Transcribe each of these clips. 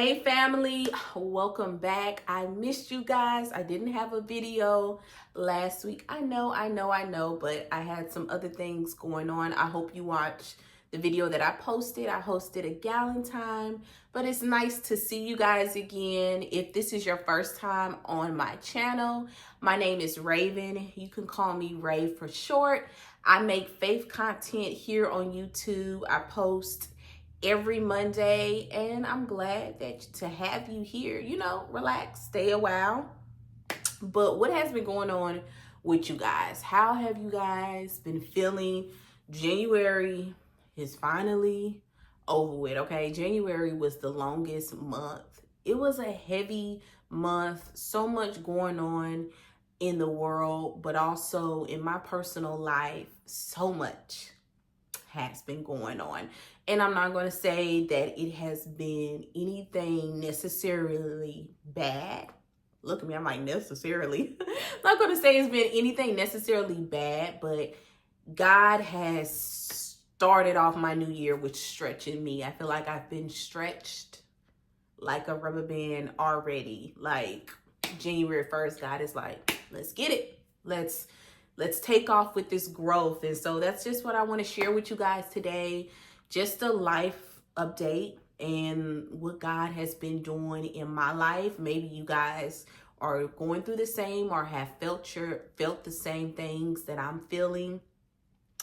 Hey family, welcome back. I missed you guys. I didn't have a video last week. I know, but I had some other things going on. I hope you watched the video that I posted. I hosted a gallon time, but it's nice to see you guys again. If this is your first time on my channel, my name is Raven. You can call me Ray for short. I make faith content here on YouTube. I post every Monday, and I'm glad to have you here. Relax, stay a while. But what has been going on with you guys? How have you guys been feeling? January is finally over with, okay? January was the longest month. It was a heavy month, so much going on in the world, but also in my personal life, so much has been going on. And I'm not going to say that it has been anything necessarily bad. Look at me, I'm like, necessarily. I'm not going to say it's been anything necessarily bad, but God has started off my new year with stretching me. I feel like I've been stretched like a rubber band already. Like January 1st, God is like, let's get it. Let's take off with this growth. And so that's just what I want to share with you guys today. Just a life update and what God has been doing in my life. Maybe you guys are going through the same or have felt the same things that I'm feeling.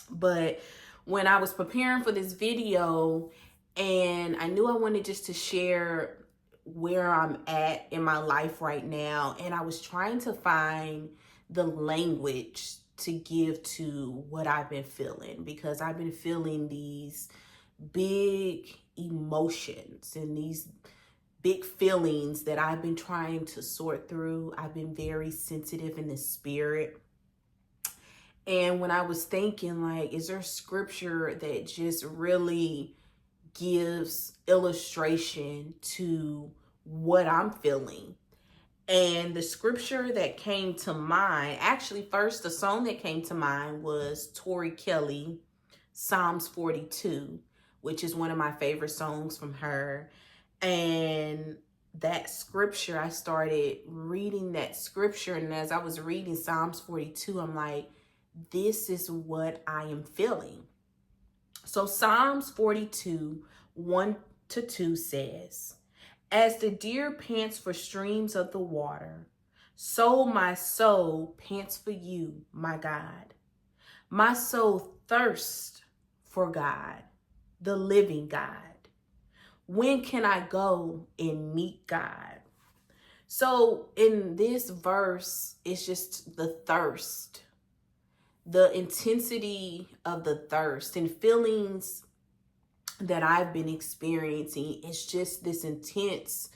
But when I was preparing for this video, and I knew I wanted just to share where I'm at in my life right now, and I was trying to find the language to give to what I've been feeling, because I've been feeling these big emotions and these big feelings that I've been trying to sort through. I've been very sensitive in the spirit. And when I was thinking, like, is there scripture that just really gives illustration to what I'm feeling? And the scripture that came to mind, actually first the song that came to mind was Tori Kelly, Psalms 42, which is one of my favorite songs from her. And that scripture, I started reading that scripture. And as I was reading Psalms 42, I'm like, this is what I am feeling. So Psalms 42, 1-2 says, "As the deer pants for streams of the water, so my soul pants for you, my God. My soul thirsts for God, the living God. When can I go and meet God?" So in this verse, it's just the thirst, the intensity of the thirst and feelings that I've been experiencing. It's just this intense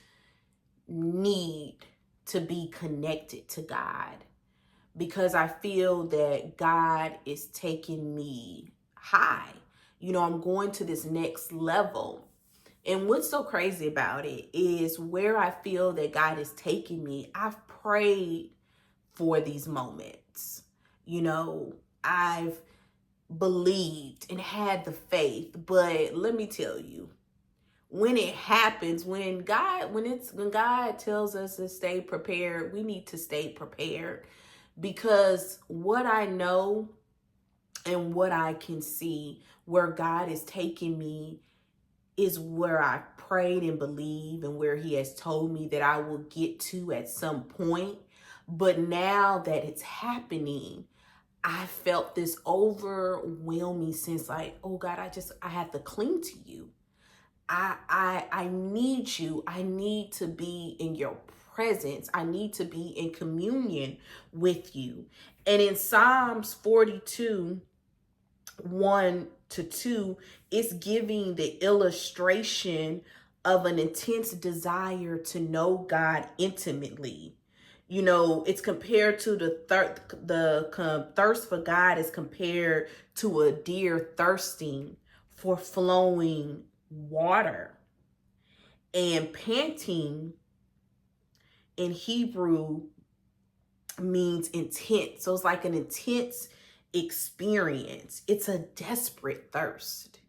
need to be connected to God, because I feel that God is taking me high. I'm going to this next level. And what's so crazy about it is where I feel that God is taking me, I've prayed for these moments. I've believed and had the faith, but let me tell you, when it happens, when God tells us to stay prepared, we need to stay prepared, because what I know and what I can see where God is taking me is where I prayed and believe, and where he has told me that I will get to at some point. But now that it's happening, I felt this overwhelming sense like, oh God, I have to cling to you. I need you. I need to be in your presence. I need to be in communion with you. And in Psalms 42, 1-2, it's giving the illustration of an intense desire to know God intimately. It's compared to the thirst for God is compared to a deer thirsting for flowing water. And panting in Hebrew means intense. So it's like an intense experience. It's a desperate thirst.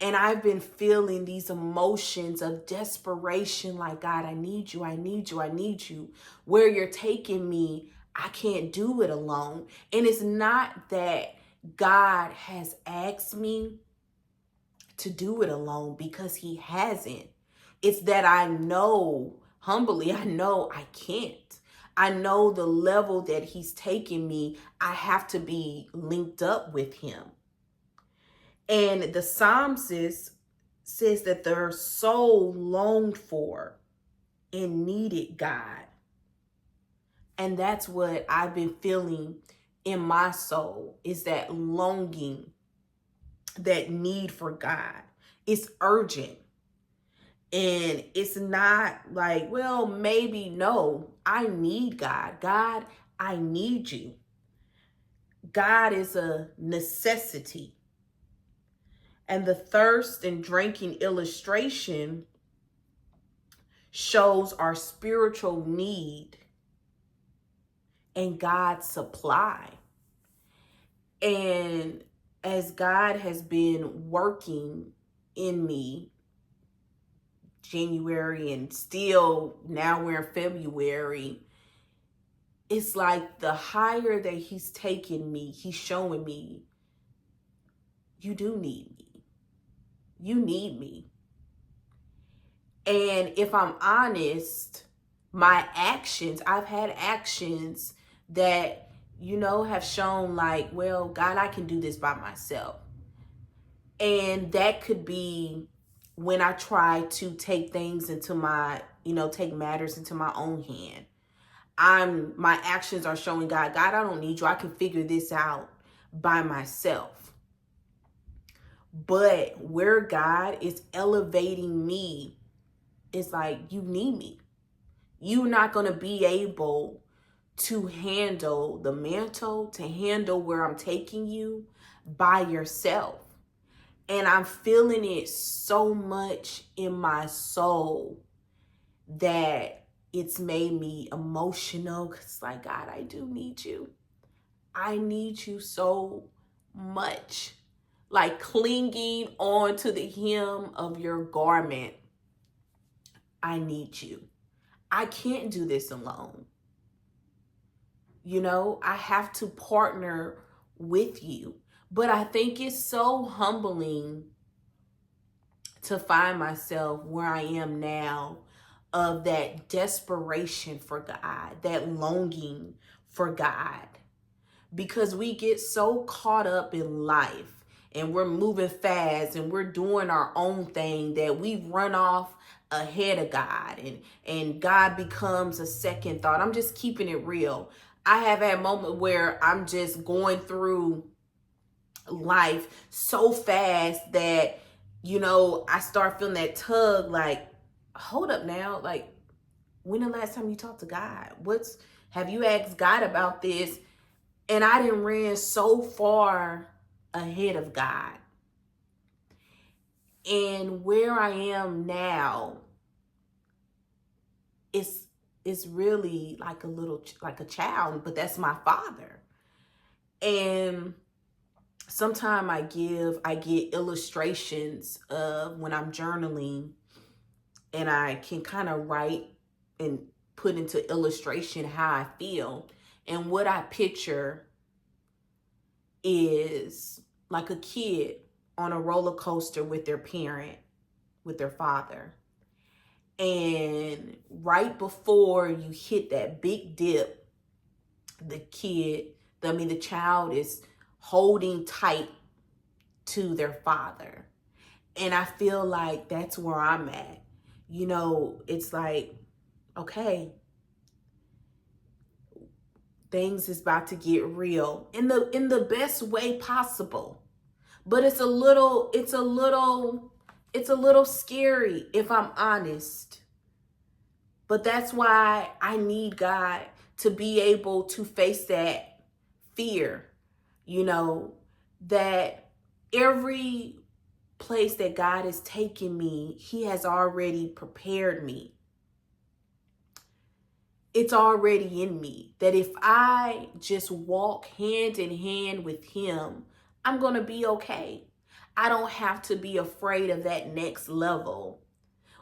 And I've been feeling these emotions of desperation, like, God, I need you, I need you, I need you. Where you're taking me, I can't do it alone. And it's not that God has asked me to do it alone, because he hasn't. It's that I know, humbly, I know I can't. I know the level that he's taking me, I have to be linked up with him. And the Psalmist says that their soul longed for and needed God. And that's what I've been feeling in my soul, is that longing, that need for God. It's urgent. And it's not like, well, maybe, no, I need God. God, I need you. God is a necessity. And the thirst and drinking illustration shows our spiritual need and God's supply. And as God has been working in me, January, and still now we're in February, it's like the higher that he's taking me, he's showing me, you do need me. You need me. And if I'm honest, my actions, I've had actions that, have shown like, well, God, I can do this by myself. And that could be when I try to take things into take matters into my own hand. My actions are showing God, I don't need you. I can figure this out by myself. But where God is elevating me, it's like, you need me. You're not going to be able to handle the mantle, to handle where I'm taking you by yourself. And I'm feeling it so much in my soul that it's made me emotional. It's like, God, I do need you. I need you so much. Like clinging on to the hem of your garment. I need you. I can't do this alone. I have to partner with you. But I think it's so humbling to find myself where I am now, of that desperation for God, that longing for God. Because we get so caught up in life and we're moving fast and we're doing our own thing that we run off ahead of God, and God becomes a second thought. I'm just keeping it real. I have had a moment where I'm just going through life so fast that, I start feeling that tug, like, hold up now, like, when the last time you talked to God? Have you asked God about this? And I didn't ran so far ahead of God. And where I am now is really like a child, but that's my Father. And sometimes I get illustrations of when I'm journaling, and I can kind of write and put into illustration how I feel. And what I picture is like a kid on a roller coaster with their parent, with their father. And right before you hit that big dip, the child is holding tight to their father. And I feel like that's where I'm at. It's like, okay, things is about to get real in the best way possible. But it's a little scary, if I'm honest. But that's why I need God to be able to face that fear, that every place that God is taking me, he has already prepared me. It's already in me that if I just walk hand in hand with him, I'm going to be okay. I don't have to be afraid of that next level.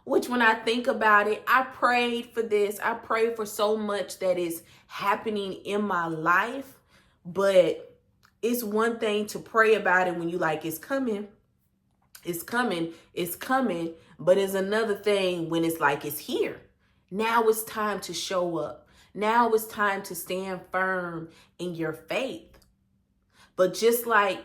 Which, when I think about it, I prayed for this. I prayed for so much that is happening in my life. But it's one thing to pray about it when you like, it's coming, it's coming, it's coming. But it's another thing when it's like, it's here. Now it's time to show up. Now it's time to stand firm in your faith. But just like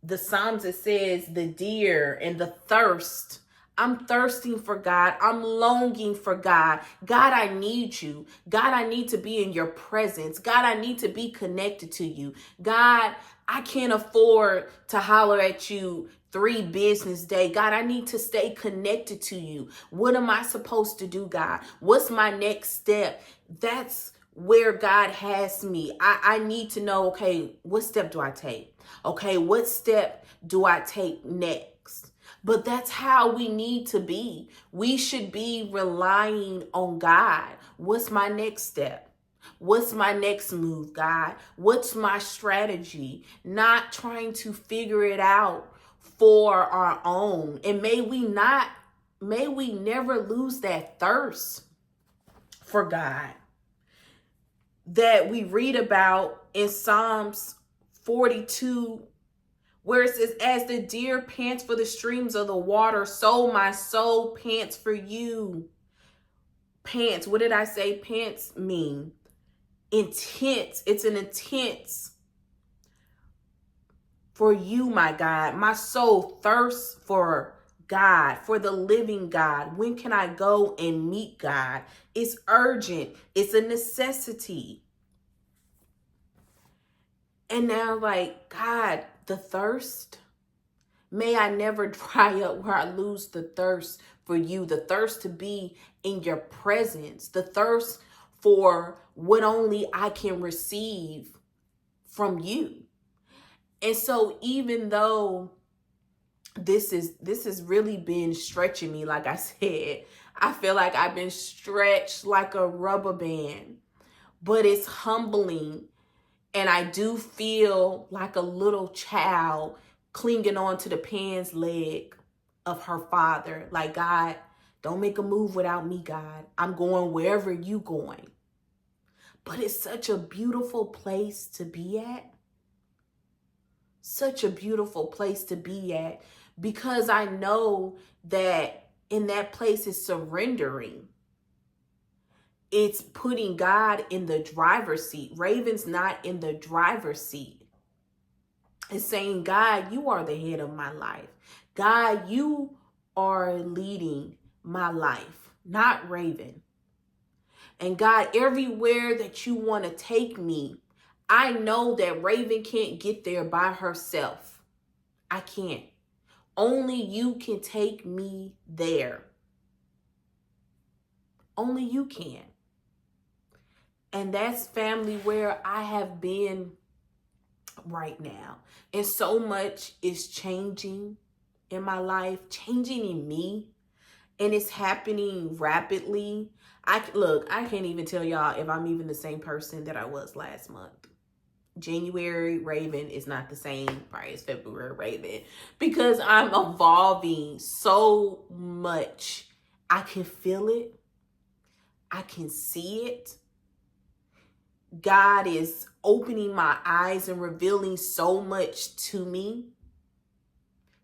the Psalms, it says the deer and the thirst. I'm thirsting for God. I'm longing for God. God, I need you. God, I need to be in your presence. God, I need to be connected to you. God, I can't afford to holler at you 3 business days. God, I need to stay connected to you. What am I supposed to do, God? What's my next step? That's where God has me. I need to know, okay, what step do I take? Okay, what step do I take next? But that's how we need to be. We should be relying on God. What's my next step? What's my next move, God? What's my strategy? Not trying to figure it out for our own. And may we never lose that thirst for God that we read about in Psalms 42, where it says, as the deer pants for the streams of the water, so my soul pants for you. Pants, what did I say pants mean? Intense. It's an intense for you, my God. My soul thirsts for God, for the living God. When can I go and meet God? It's urgent. It's a necessity. And now, like, God, the thirst, may I never dry up where I lose the thirst for you, the thirst to be in your presence, the thirst for what only I can receive from you. And so even though this has really been stretching me, like I said, I feel like I've been stretched like a rubber band, but it's humbling. And I do feel like a little child clinging on to the pan's leg of her father. Like, God, don't make a move without me, God. I'm going wherever you going. But it's such a beautiful place to be at. Such a beautiful place to be at, because I know that in that place is surrendering. It's putting God in the driver's seat. Raven's not in the driver's seat. It's saying, God, you are the head of my life. God, you are leading my life, not Raven. And God, everywhere that you want to take me, I know that Raven can't get there by herself. I can't. Only you can take me there. Only you can. And that's, family, where I have been right now. And so much is changing in my life, changing in me. And it's happening rapidly. I can't even tell y'all if I'm even the same person that I was last month. January Raven is not the same probably as February Raven, because I'm evolving so much. I can feel it. I can see it. God is opening my eyes and revealing so much to me.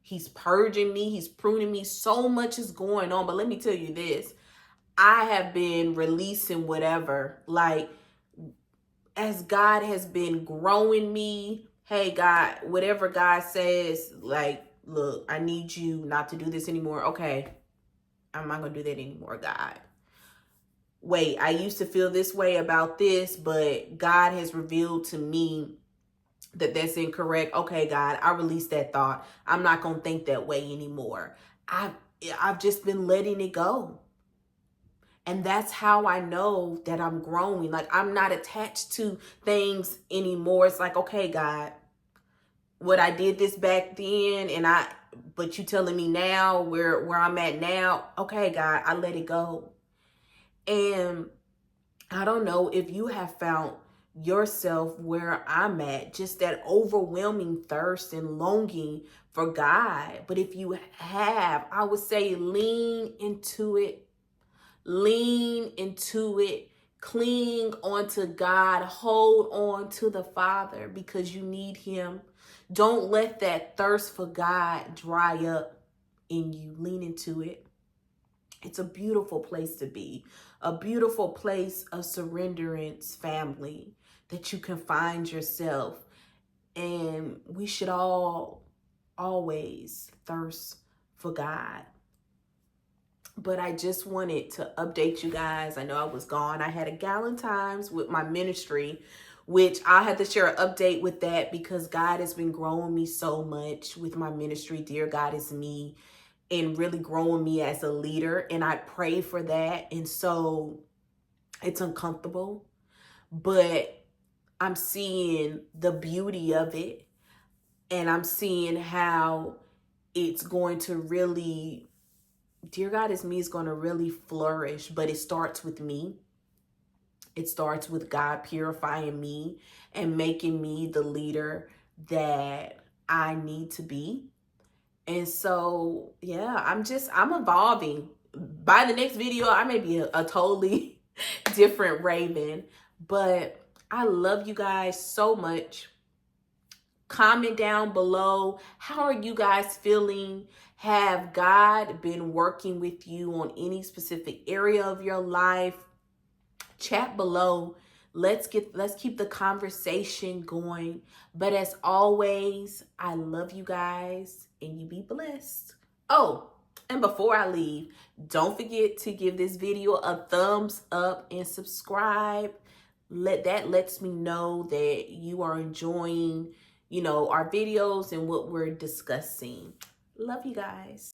He's purging me. He's pruning me. So much is going on. But let me tell you this. I have been releasing whatever. Like, as God has been growing me, hey, God, whatever God says, like, look, I need you not to do this anymore. Okay, I'm not going to do that anymore, God. Wait, I used to feel this way about this, but God has revealed to me that that's incorrect. Okay, God, I release that thought. I'm not going to think that way anymore. I've just been letting it go. And that's how I know that I'm growing. Like, I'm not attached to things anymore. It's like, okay, God, what I did this back then, but you telling me now where I'm at now. Okay, God, I let it go. And I don't know if you have found yourself where I'm at, just that overwhelming thirst and longing for God. But if you have, I would say lean into it. Lean into it. Cling onto God. Hold on to the Father because you need Him. Don't let that thirst for God dry up in you. Lean into it. It's a beautiful place to be, a beautiful place of surrenderance, family, that you can find yourself. And we should all always thirst for God. But I just wanted to update you guys. I know I was gone. I had a gallon times with my ministry, which I had to share an update with that because God has been growing me so much with my ministry. Dear God is me, and really growing me as a leader. And I pray for that. And so it's uncomfortable, but I'm seeing the beauty of it. And I'm seeing how it's going to really, Dear God is me, is going to really flourish. But it starts with me. It starts with God purifying me and making me the leader that I need to be. And so, yeah, I'm evolving. By the next video, I may be a totally different Raven. But I love you guys so much. Comment down below. How are you guys feeling? Have God been working with you on any specific area of your life? Chat below. Let's keep the conversation going. But as always, I love you guys and you be blessed. Oh, and before I leave, don't forget to give this video a thumbs up and subscribe. That lets me know that you are enjoying, our videos and what we're discussing. Love you guys.